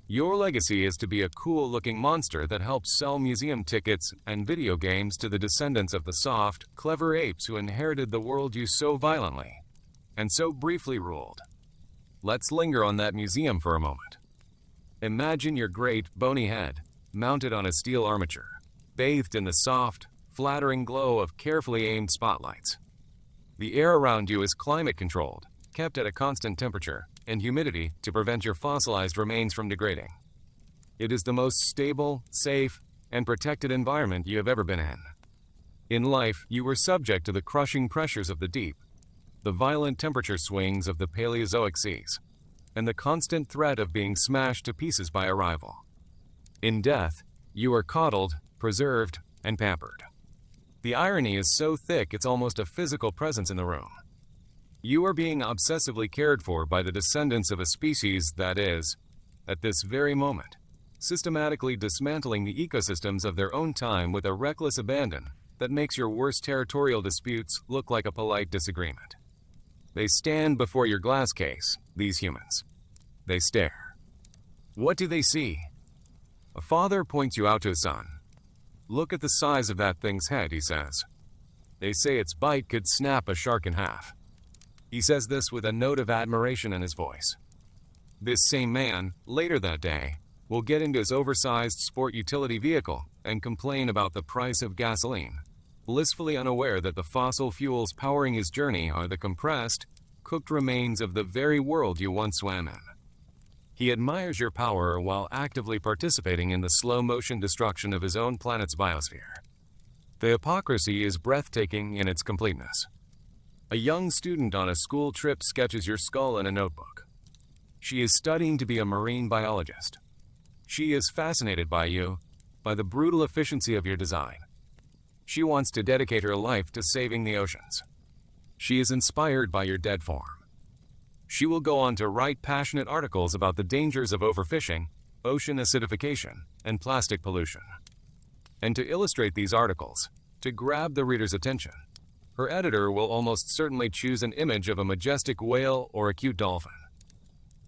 Your legacy is to be a cool-looking monster that helps sell museum tickets and video games to the descendants of the soft, clever apes who inherited the world you so violently and so briefly ruled. Let's linger on that museum for a moment. Imagine your great, bony head mounted on a steel armature, bathed in the soft, flattering glow of carefully aimed spotlights. The air around you is climate-controlled, kept at a constant temperature and humidity to prevent your fossilized remains from degrading. It is the most stable, safe, and protected environment you have ever been in. In life, you were subject to the crushing pressures of the deep, the violent temperature swings of the Paleozoic seas, and the constant threat of being smashed to pieces by a rival. In death, you are coddled, preserved, and pampered. The irony is so thick it's almost a physical presence in the room. You are being obsessively cared for by the descendants of a species that is, at this very moment, systematically dismantling the ecosystems of their own time with a reckless abandon that makes your worst territorial disputes look like a polite disagreement. They stand before your glass case, these humans. They stare. What do they see? A father points you out to his son. Look at the size of that thing's head, he says. They say its bite could snap a shark in half. He says this with a note of admiration in his voice. This same man, later that day, will get into his oversized sport utility vehicle and complain about the price of gasoline, blissfully unaware that the fossil fuels powering his journey are the compressed, cooked remains of the very world you once swam in. He admires your power while actively participating in the slow-motion destruction of his own planet's biosphere. The hypocrisy is breathtaking in its completeness. A young student on a school trip sketches your skull in a notebook. She is studying to be a marine biologist. She is fascinated by you, by the brutal efficiency of your design. She wants to dedicate her life to saving the oceans. She is inspired by your dead form. She will go on to write passionate articles about the dangers of overfishing, ocean acidification, and plastic pollution. And to illustrate these articles, to grab the reader's attention, her editor will almost certainly choose an image of a majestic whale or a cute dolphin.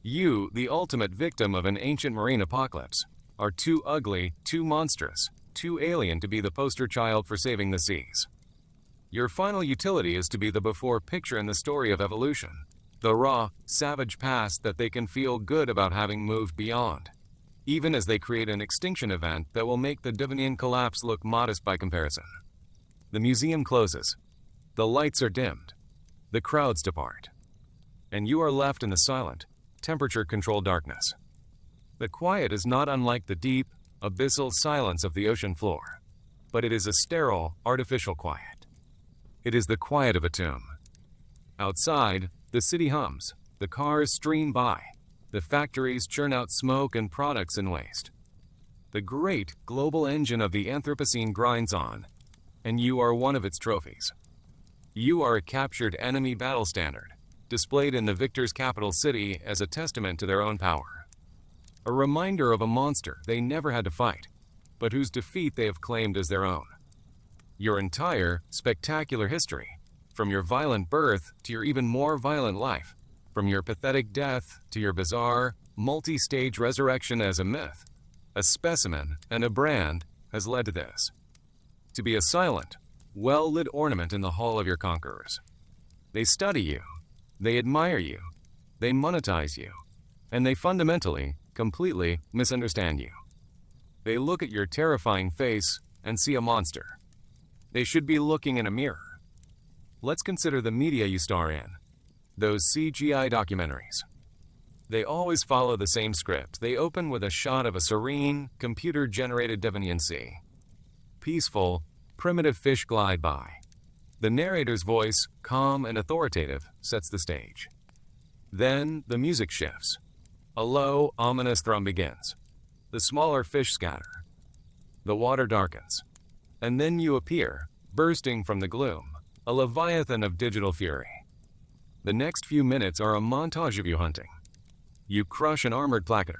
You, the ultimate victim of an ancient marine apocalypse, are too ugly, too monstrous, too alien to be the poster child for saving the seas. Your final utility is to be the before picture in the story of evolution, the raw, savage past that they can feel good about having moved beyond, even as they create an extinction event that will make the Devonian collapse look modest by comparison. The museum closes. The lights are dimmed. The crowds depart. And you are left in the silent, temperature-controlled darkness. The quiet is not unlike the deep, abyssal silence of the ocean floor, but it is a sterile, artificial quiet. It is the quiet of a tomb. Outside, the city hums, the cars stream by, the factories churn out smoke and products in waste. The great global engine of the Anthropocene grinds on, and you are one of its trophies. You are a captured enemy battle standard, displayed in the victor's capital city as a testament to their own power. A reminder of a monster they never had to fight, but whose defeat they have claimed as their own. Your entire, spectacular history, from your violent birth to your even more violent life, from your pathetic death to your bizarre, multi-stage resurrection as a myth, a specimen, and a brand, has led to this. To be a silent, well-lit ornament in the hall of your conquerors. They study you, they admire you, they monetize you, and they fundamentally, completely misunderstand you. They look at your terrifying face and see a monster. They should be looking in a mirror. Let's consider the media you star in, those CGI documentaries. They always follow the same script. They open with a shot of a serene, computer-generated Devonian sea. Peaceful, primitive fish glide by. The narrator's voice, calm and authoritative, sets the stage. Then the music shifts. A low, ominous thrum begins. The smaller fish scatter. The water darkens. And then you appear, bursting from the gloom, a leviathan of digital fury. The next few minutes are a montage of you hunting. You crush an armored placoderm.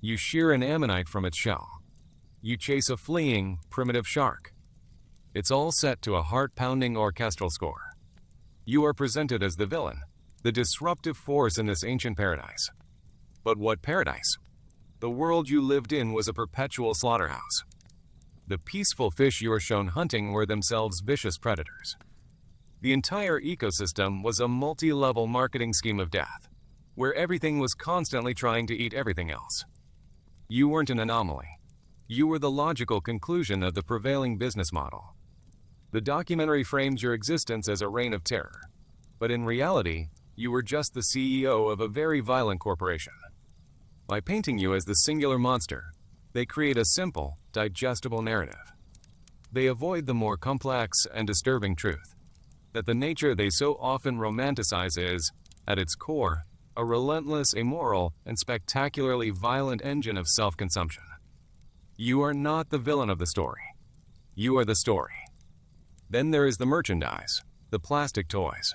You shear an ammonite from its shell. You chase a fleeing, primitive shark. It's all set to a heart-pounding orchestral score. You are presented as the villain, the disruptive force in this ancient paradise. But what paradise? The world you lived in was a perpetual slaughterhouse. The peaceful fish you are shown hunting were themselves vicious predators. The entire ecosystem was a multi-level marketing scheme of death, where everything was constantly trying to eat everything else. You weren't an anomaly. You were the logical conclusion of the prevailing business model. The documentary frames your existence as a reign of terror, but in reality, you were just the CEO of a very violent corporation. By painting you as the singular monster, they create a simple, digestible narrative. They avoid the more complex and disturbing truth, that the nature they so often romanticize is, at its core, a relentless, immoral, and spectacularly violent engine of self-consumption. You are not the villain of the story. You are the story. Then there is the merchandise, the plastic toys.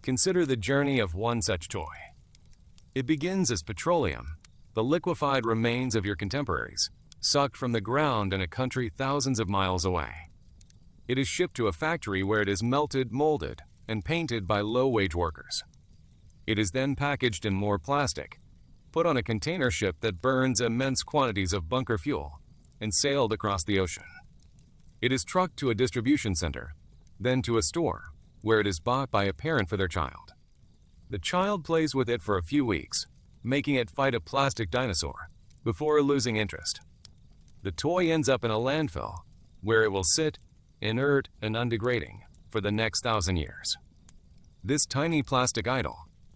Consider the journey of one such toy. It begins as petroleum, the liquefied remains of your contemporaries, sucked from the ground in a country thousands of miles away. It is shipped to a factory where it is melted, molded, and painted by low-wage workers. It is then packaged in more plastic, put on a container ship that burns immense quantities of bunker fuel, and sailed across the ocean. It is trucked to a distribution center, then to a store, where it is bought by a parent for their child. The child plays with it for a few weeks, making it fight a plastic dinosaur, before losing interest. The toy ends up in a landfill, where it will sit, inert and undegrading, for the next 1,000 years. This tiny plastic idol,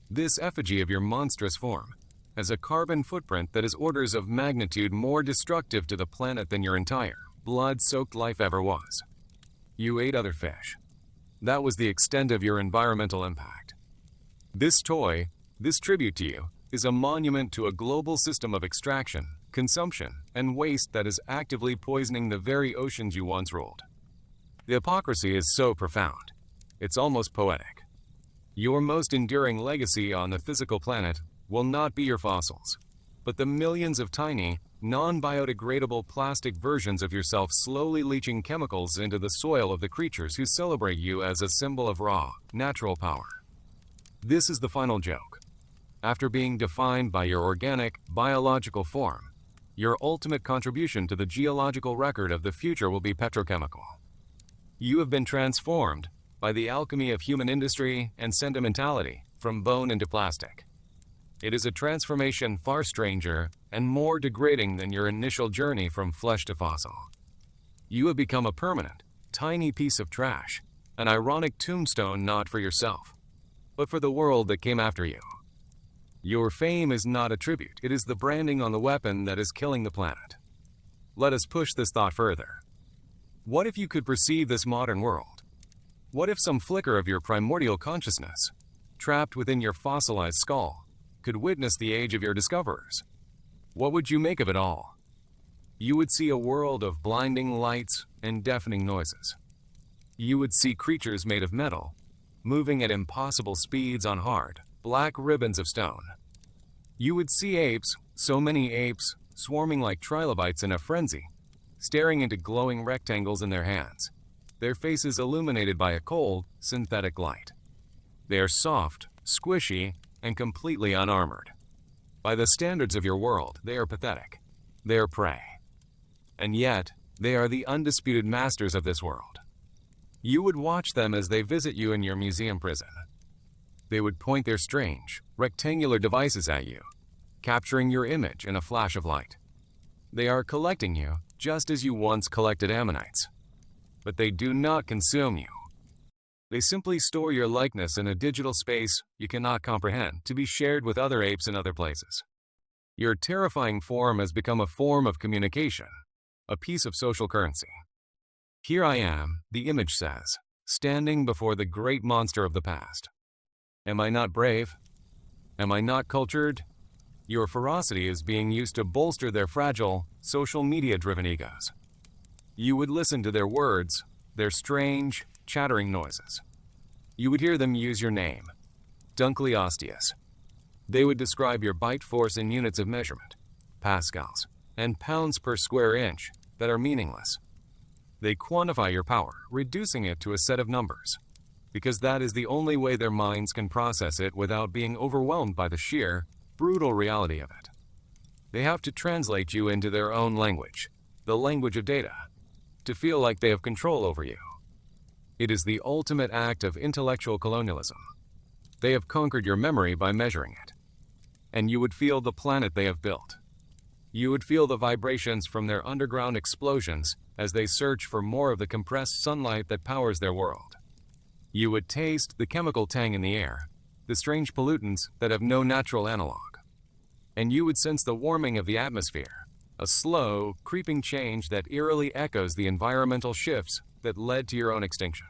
this effigy of your monstrous form, has a carbon footprint that is orders of magnitude more destructive to the planet than your entire, blood-soaked life ever was. You ate other fish. That was the extent of your environmental impact. This toy, this tribute to you, is a monument to a global system of extraction, consumption, and waste that is actively poisoning the very oceans you once ruled. The hypocrisy is so profound. It's almost poetic. Your most enduring legacy on the physical planet will not be your fossils, but the millions of tiny, non-biodegradable plastic versions of yourself slowly leaching chemicals into the soil of the creatures who celebrate you as a symbol of raw, natural power. This is the final joke. After being defined by your organic, biological form, your ultimate contribution to the geological record of the future will be petrochemical. You have been transformed by the alchemy of human industry and sentimentality from bone into plastic. It is a transformation far stranger and more degrading than your initial journey from flesh to fossil. You have become a permanent, tiny piece of trash, an ironic tombstone not for yourself, but for the world that came after you. Your fame is not a tribute, it is the branding on the weapon that is killing the planet. Let us push this thought further. What if you could perceive this modern world? What if some flicker of your primordial consciousness, trapped within your fossilized skull, could witness the age of your discoverers? What would you make of it all? You would see a world of blinding lights and deafening noises. You would see creatures made of metal, moving at impossible speeds on hard, black ribbons of stone. You would see apes, so many apes, swarming like trilobites in a frenzy, staring into glowing rectangles in their hands, their faces illuminated by a cold, synthetic light. They are soft, squishy, and completely unarmored. By the standards of your world, they are pathetic. They are prey. And yet, they are the undisputed masters of this world. You would watch them as they visit you in your museum prison. They would point their strange, rectangular devices at you, capturing your image in a flash of light. They are collecting you just as you once collected ammonites. But they do not consume you. They simply store your likeness in a digital space you cannot comprehend to be shared with other apes in other places. Your terrifying form has become a form of communication, a piece of social currency. Here I am, the image says, standing before the great monster of the past. Am I not brave? Am I not cultured? Your ferocity is being used to bolster their fragile, social media-driven egos. You would listen to their words, their strange, chattering noises. You would hear them use your name, Dunkleosteus. They would describe your bite force in units of measurement, pascals, and pounds per square inch that are meaningless. They quantify your power, reducing it to a set of numbers, because that is the only way their minds can process it without being overwhelmed by the sheer, brutal reality of it. They have to translate you into their own language, the language of data, to feel like they have control over you. It is the ultimate act of intellectual colonialism. They have conquered your memory by measuring it. And you would feel the planet they have built. You would feel the vibrations from their underground explosions as they search for more of the compressed sunlight that powers their world. You would taste the chemical tang in the air, the strange pollutants that have no natural analog. And you would sense the warming of the atmosphere, a slow, creeping change that eerily echoes the environmental shifts that led to your own extinction.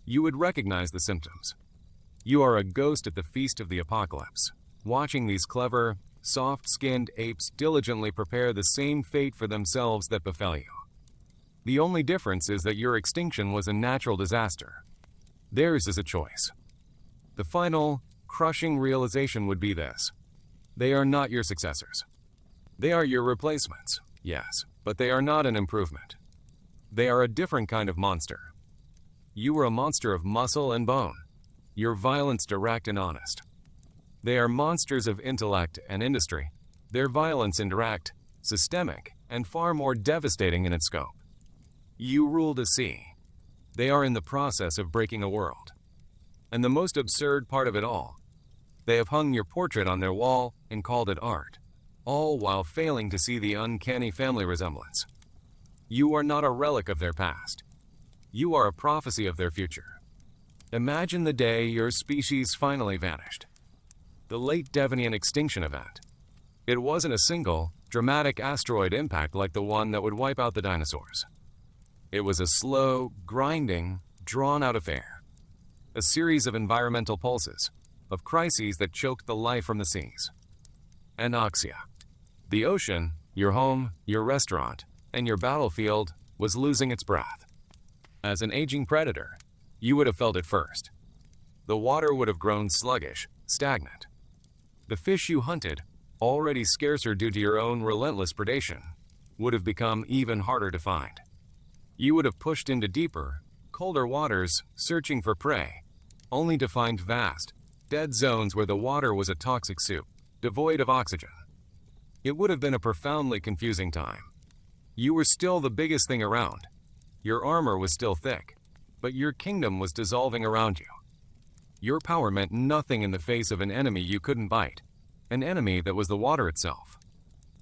You would recognize the symptoms. You are a ghost at the feast of the apocalypse, watching these clever, soft-skinned apes diligently prepare the same fate for themselves that befell you. The only difference is that your extinction was a natural disaster. Theirs is a choice. The final, crushing realization would be this: they are not your successors. They are your replacements, yes, but they are not an improvement. They are a different kind of monster. You were a monster of muscle and bone, your violence direct and honest. They are monsters of intellect and industry, their violence indirect, systemic, and far more devastating in its scope. You ruled a sea. They are in the process of breaking a world. And the most absurd part of it all, they have hung your portrait on their wall and called it art, all while failing to see the uncanny family resemblance. You are not a relic of their past. You are a prophecy of their future. Imagine the day your species finally vanished. The late Devonian extinction event. It wasn't a single, dramatic asteroid impact like the one that would wipe out the dinosaurs. It was a slow, grinding, drawn-out affair. A series of environmental pulses, of crises that choked the life from the seas. Anoxia. The ocean, your home, your restaurant, and your battlefield was losing its breath. As an aging predator, you would have felt it first. The water would have grown sluggish, stagnant. The fish you hunted, already scarcer due to your own relentless predation, would have become even harder to find. You would have pushed into deeper, colder waters, searching for prey, only to find vast, dead zones where the water was a toxic soup, devoid of oxygen. It would have been a profoundly confusing time. You were still the biggest thing around. Your armor was still thick, but your kingdom was dissolving around you. Your power meant nothing in the face of an enemy you couldn't bite, an enemy that was the water itself.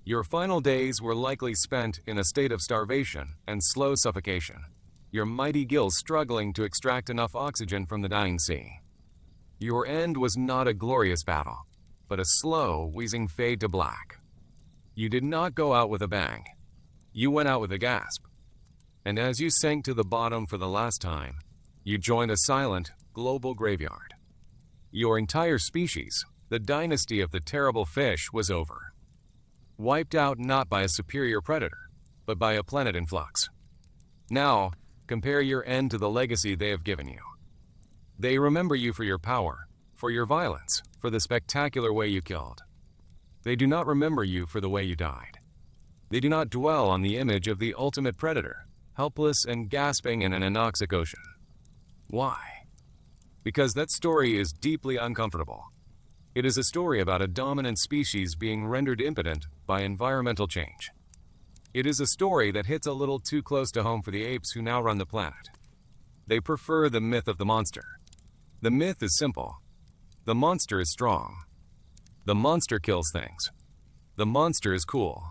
Your final days were likely spent in a state of starvation and slow suffocation, your mighty gills struggling to extract enough oxygen from the dying sea. Your end was not a glorious battle, but a slow, wheezing fade to black. You did not go out with a bang. You went out with a gasp. And as you sank to the bottom for the last time, you joined a silent, global graveyard. Your entire species, the dynasty of the terrible fish, was over. Wiped out not by a superior predator, but by a planet in flux. Now, compare your end to the legacy they have given you. They remember you for your power, for your violence, for the spectacular way you killed. They do not remember you for the way you died. They do not dwell on the image of the ultimate predator, helpless and gasping in an anoxic ocean. Why? Because that story is deeply uncomfortable. It is a story about a dominant species being rendered impotent by environmental change. It is a story that hits a little too close to home for the apes who now run the planet. They prefer the myth of the monster. The myth is simple. The monster is strong. The monster kills things. The monster is cool.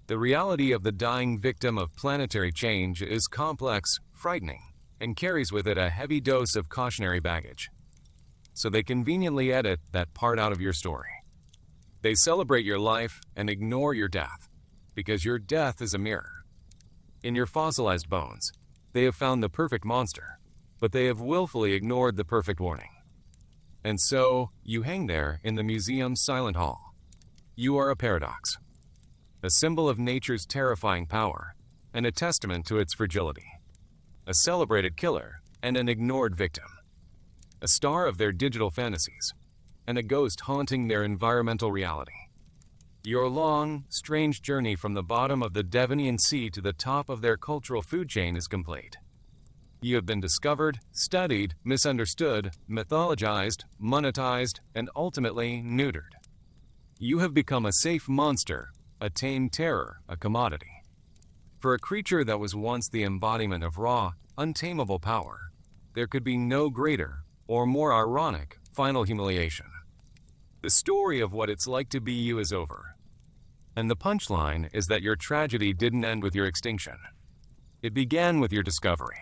The reality of the dying victim of planetary change is complex, frightening, and carries with it a heavy dose of cautionary baggage. So they conveniently edit that part out of your story. They celebrate your life and ignore your death, because your death is a mirror. In your fossilized bones, they have found the perfect monster, but they have willfully ignored the perfect warning. And so, you hang there in the museum's silent hall. You are a paradox, a symbol of nature's terrifying power, and a testament to its fragility. A celebrated killer and an ignored victim. A star of their digital fantasies, and a ghost haunting their environmental reality. Your long, strange journey from the bottom of the Devonian Sea to the top of their cultural food chain is complete. You have been discovered, studied, misunderstood, mythologized, monetized, and ultimately neutered. You have become a safe monster, a tame terror, a commodity. For a creature that was once the embodiment of raw, untamable power, there could be no greater or more ironic final humiliation. The story of what it's like to be you is over. And the punchline is that your tragedy didn't end with your extinction. It began with your discovery.